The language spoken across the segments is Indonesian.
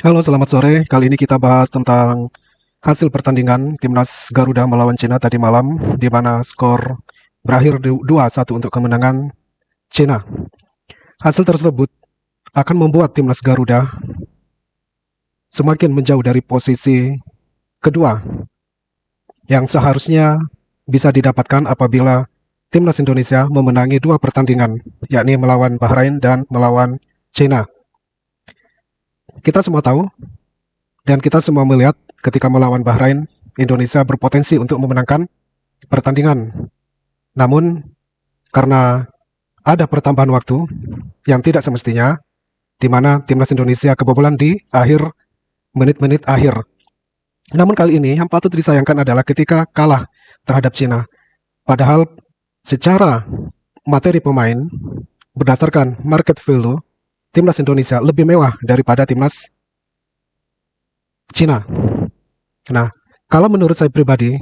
Halo, selamat sore. Kali ini kita bahas tentang hasil pertandingan Timnas Garuda melawan Cina tadi malam, di mana skor berakhir 2-1 untuk kemenangan Cina. Hasil tersebut akan membuat Timnas Garuda semakin menjauh dari posisi kedua yang seharusnya bisa didapatkan apabila Timnas Indonesia memenangi dua pertandingan, yakni melawan Bahrain dan melawan Cina. Kita semua tahu dan kita semua melihat ketika melawan Bahrain, Indonesia berpotensi untuk memenangkan pertandingan. Namun, karena ada pertambahan waktu yang tidak semestinya, di mana timnas Indonesia kebobolan di akhir menit-menit akhir. Namun kali ini yang patut disayangkan adalah ketika kalah terhadap Cina. Padahal secara materi pemain, berdasarkan market value, timnas Indonesia lebih mewah daripada timnas Cina. Nah, kalau menurut saya pribadi,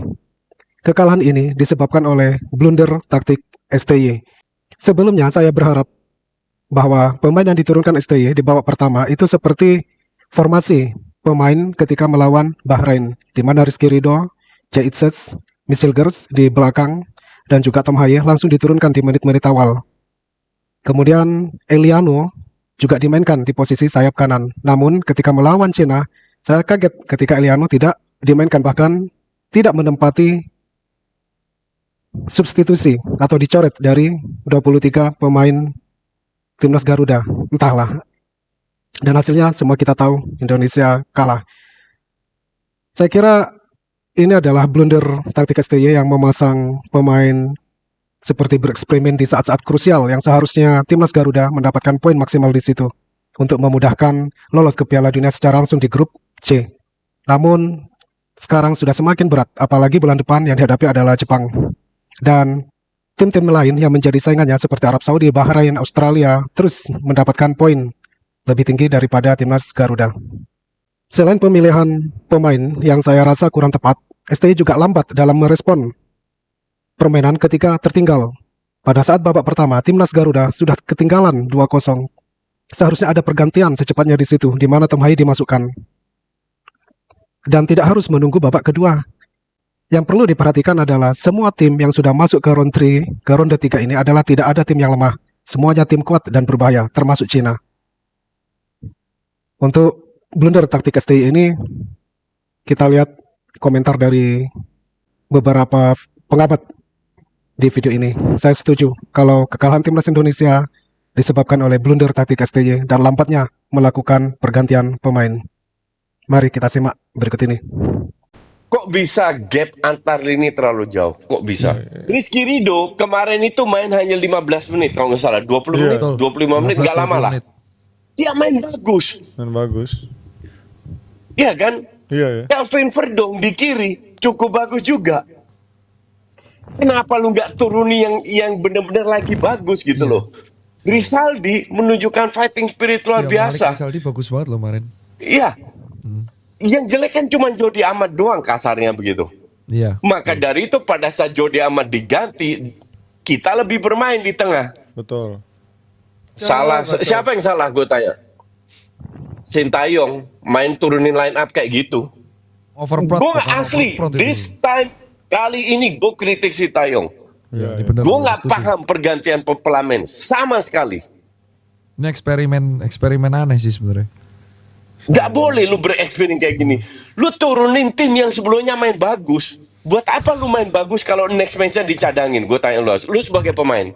kekalahan ini disebabkan oleh blunder taktik STY. Sebelumnya saya berharap bahwa pemain yang diturunkan STY di babak pertama itu seperti formasi pemain ketika melawan Bahrain, di mana Rizky Ridho, Jay Itzes, Michel Gers di belakang, dan juga Tom Haye langsung diturunkan di menit-menit awal. Kemudian Eliano juga dimainkan di posisi sayap kanan. Namun ketika melawan Cina, saya kaget ketika Eliano tidak dimainkan, bahkan tidak menempati substitusi atau dicoret dari 23 pemain timnas Garuda. Entahlah. Dan hasilnya semua kita tahu, Indonesia kalah. Saya kira ini adalah blunder taktik STY yang memasang pemain seperti bereksperimen di saat-saat krusial yang seharusnya timnas Garuda mendapatkan poin maksimal di situ untuk memudahkan lolos ke Piala Dunia secara langsung di grup C. Namun sekarang sudah semakin berat, apalagi bulan depan yang dihadapi adalah Jepang. Dan tim-tim lain yang menjadi saingannya seperti Arab Saudi, Bahrain, Australia terus mendapatkan poin lebih tinggi daripada timnas Garuda. Selain pemilihan pemain yang saya rasa kurang tepat, STY juga lambat dalam merespon permainan ketika tertinggal. Pada saat babak pertama, timnas Garuda sudah ketinggalan 2-0. Seharusnya ada pergantian secepatnya di situ, di mana Tom Haye dimasukkan. Dan tidak harus menunggu babak kedua. Yang perlu diperhatikan adalah semua tim yang sudah masuk ke ronde 3 ini adalah tidak ada tim yang lemah. Semuanya tim kuat dan berbahaya, termasuk Cina. Untuk blunder taktik STY ini, kita lihat komentar dari beberapa pengamat di video ini. Saya setuju kalau kekalahan timnas Indonesia disebabkan oleh blunder taktik STY dan lambatnya melakukan pergantian pemain. Mari kita simak berikut ini. Kok bisa gap antar lini terlalu jauh? Kok bisa? Rizky Ridho kemarin itu main hanya 15 menit kalau nggak salah. 20 menit, 25 menit, nggak lama lah. Dia main bagus. Main bagus. Iya kan? Iya. Kelvin Verdong di kiri cukup bagus juga. Kenapa lu nggak turuni yang benar-benar lagi bagus gitu loh? Rizaldi menunjukkan fighting spirit luar biasa. Rizaldi bagus banget loh kemarin. Iya. Yang jelek kan cuma Jody Amat doang kasarnya begitu. Iya. Maka dari itu pada saat Jody Amat diganti, kita lebih bermain di tengah. Betul. Salah. Siapa yang salah gue tanya? Sintayong main turunin line up kayak gitu. Overprot. Gue asli this time kali ini gue kritik Sintayong. Ya, gue nggak paham pergantian pelamen sama sekali. Ini eksperimen aneh sih sebenarnya. Nggak boleh lu bereksperimen kayak gini. Lu turunin tim yang sebelumnya main bagus. Buat apa lu main bagus kalau next match-nya dicadangin? Gue tanya lu sebagai pemain.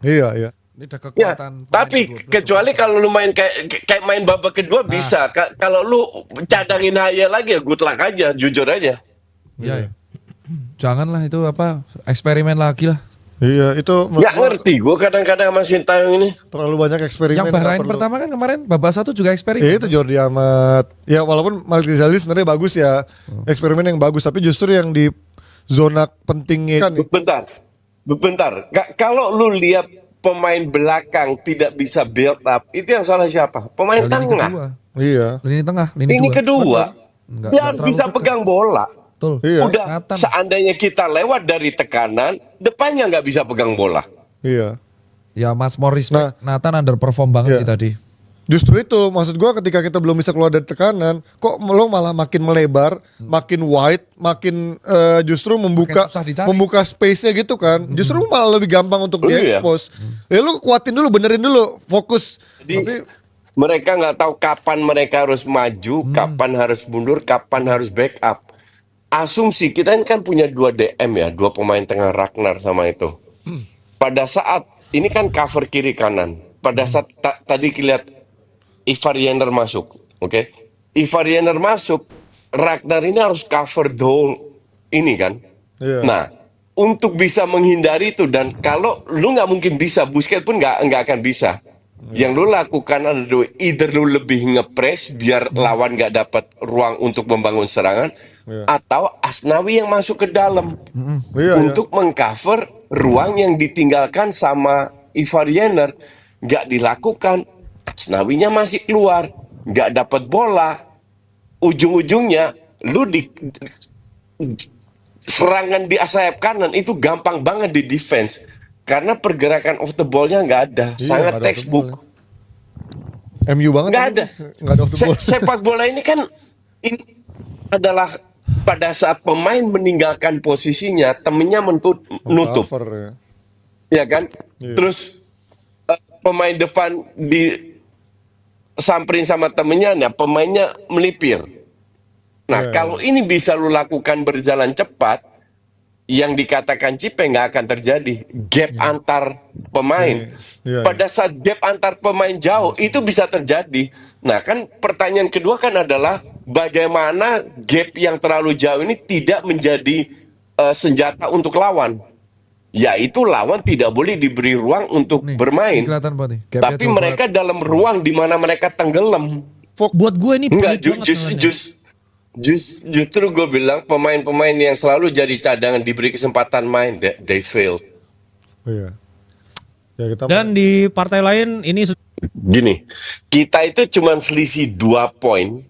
Iya. Ini ada kekuatan. Ya, tapi kecuali kalau lu main kayak main babak kedua bisa. Kalau lu cadangin Haye lagi ya good luck aja, jujur aja. Iya. Janganlah itu eksperimen lagi lah. Iya, itu nggak ngerti gue kadang-kadang sama Sintayong ini. Terlalu banyak eksperimen. Yang Bahrain pertama kan kemarin babak 1 juga eksperimen. Iya, itu Jordi Amat. Ya walaupun Malik Rizaldi sebenarnya bagus ya. Eksperimen yang bagus, tapi justru yang di zona pentingnya kan. Bentar. Kalau lu lihat pemain belakang tidak bisa build up, itu yang salah siapa? Pemain tengah. Iya. Lini tengah, lini kedua. Dia harus bisa pegang bola. Betul. Iya. Udah, seandainya kita lewat dari tekanan, depannya nggak bisa pegang bola. Iya. Ya Mas Morris, Nathan underperform banget sih tadi. Justru itu maksud gua ketika kita belum bisa keluar dari tekanan, kok lo malah makin melebar, makin wide, makin justru membuka Makin susah dicari. membuka space-nya gitu kan. Justru malah lebih gampang untuk Iya. diekspos. Ya lu kuatin dulu, benerin dulu, fokus. Jadi Tapi mereka nggak tahu kapan mereka harus maju, kapan harus mundur, kapan harus backup. Asumsi kita ini kan punya 2 DM ya, 2 pemain tengah, Ragnar sama itu. Pada saat ini kan cover kiri kanan. Pada saat tadi lihat Ivar Jenner masuk, oke? Ivar Jenner masuk, Ragnar ini harus cover dong ini kan. iya. Nah, untuk bisa menghindari itu, dan kalau lu nggak mungkin bisa, Busquets pun nggak akan bisa. Yang lu lakukan adalah either lu lebih ngepres biar lawan nggak dapat ruang untuk membangun serangan, Iya. atau Asnawi yang masuk ke dalam Iya, untuk mengcover ruang yang ditinggalkan sama Ivar Jenner. Nggak dilakukan, Asnawinya masih keluar, nggak dapat bola. Ujung-ujungnya lu di serangan di sayap kanan itu gampang banget di defense karena pergerakan off the ball-nya nggak ada, Iya, sangat nggak ada off the textbook. MU banget Nggak kan? ada. Nggak ada off the ball. Sepak bola ini kan ini adalah pada saat pemain meninggalkan posisinya, temennya nutup, Cover, ya. ya kan? Iya. Terus pemain depan disamperin sama temennya, nah pemainnya melipir. Nah, Iya, kalau ini bisa lu lakukan berjalan cepat, yang dikatakan Cipe nggak akan terjadi. Gap antar pemain. Iya. Pada saat gap antar pemain jauh, itu bisa terjadi. Nah, kan pertanyaan kedua kan adalah bagaimana gap yang terlalu jauh ini tidak menjadi senjata untuk lawan. Yaitu lawan tidak boleh diberi ruang untuk Nih, bermain. ini kelihatan banget nih. Gapnya Tapi coba. mereka dalam ruang di mana mereka tenggelam. Buat gue ini Enggak, pelit banget sebenarnya. justru gue bilang pemain-pemain yang selalu jadi cadangan diberi kesempatan main, they failed. Iya. Ya kita Dan di partai lain ini Gini, kita itu cuma selisih 2 poin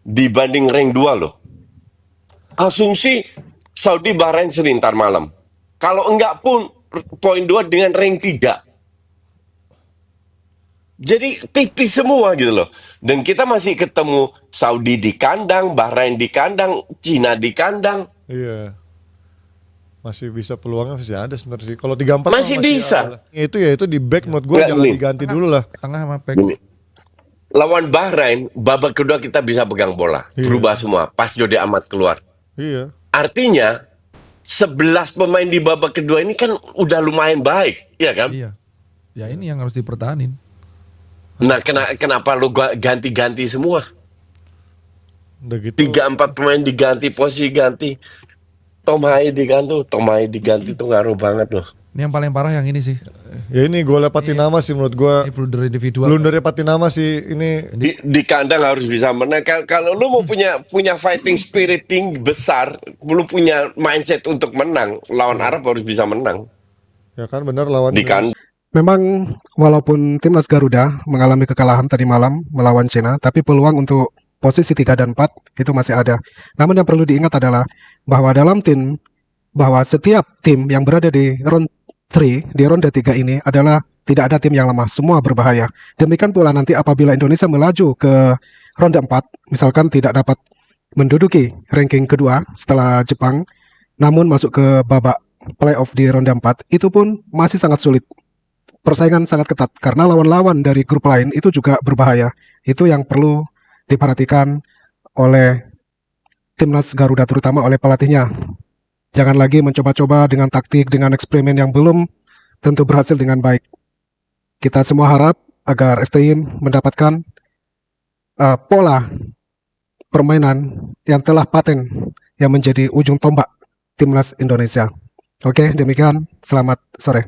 dibanding rank 2 loh. Asumsi Saudi Bahrain Senin ntar malam. Kalau enggak pun poin 2 dengan rank 3. Jadi tipis semua gitu loh. Dan kita masih ketemu Saudi di kandang, Bahrain di kandang, Cina di kandang. iya. Masih bisa peluangnya masih ada sebenarnya sih. Kalau 3-4 Masih bisa. ada. Itu ya itu di back menurut gue Nggak, jangan nih. diganti dulu lah. Tengah sama back. Gini. Lawan Bahrain, babak kedua kita bisa pegang bola. Iya. Berubah semua. Pas Jode Amat keluar. Iya. Artinya 11 pemain di babak kedua ini kan udah lumayan baik, ya kan? Iya. Ya ini yang harus dipertahanin. Nah, kenapa lu ganti-ganti semua? Udah gitu. 3-4 pemain diganti, posisi ganti. Tom Haye diganti tuh ngaruh banget loh. Ini yang paling parah yang ini sih. Ya ini golnya Patinama sih menurut gue. Ini blunder individual. Blundernya Patinama sih ini. Di kandang harus bisa menang. Kalau lu mau punya fighting spirit tinggi besar, lu punya mindset untuk menang, lawan Arab harus bisa menang. Ya kan benar lawan Di kandang. Memang walaupun timnas Garuda mengalami kekalahan tadi malam melawan Cina, tapi peluang untuk posisi 3 dan 4 itu masih ada. Namun yang perlu diingat adalah bahwa bahwa setiap tim yang berada di round 3, di ronde 3 ini adalah tidak ada tim yang lemah, semua berbahaya. Demikian pula nanti apabila Indonesia melaju ke ronde 4, misalkan tidak dapat menduduki ranking kedua setelah Jepang, namun masuk ke babak playoff di ronde 4, itu pun masih sangat sulit. Persaingan sangat ketat karena lawan-lawan dari grup lain itu juga berbahaya. Itu yang perlu diperhatikan oleh timnas Garuda, terutama oleh pelatihnya. Jangan lagi mencoba-coba dengan taktik, dengan eksperimen yang belum tentu berhasil dengan baik. Kita semua harap agar STI mendapatkan pola permainan yang telah paten yang menjadi ujung tombak timnas Indonesia. Oke, demikian. Selamat sore.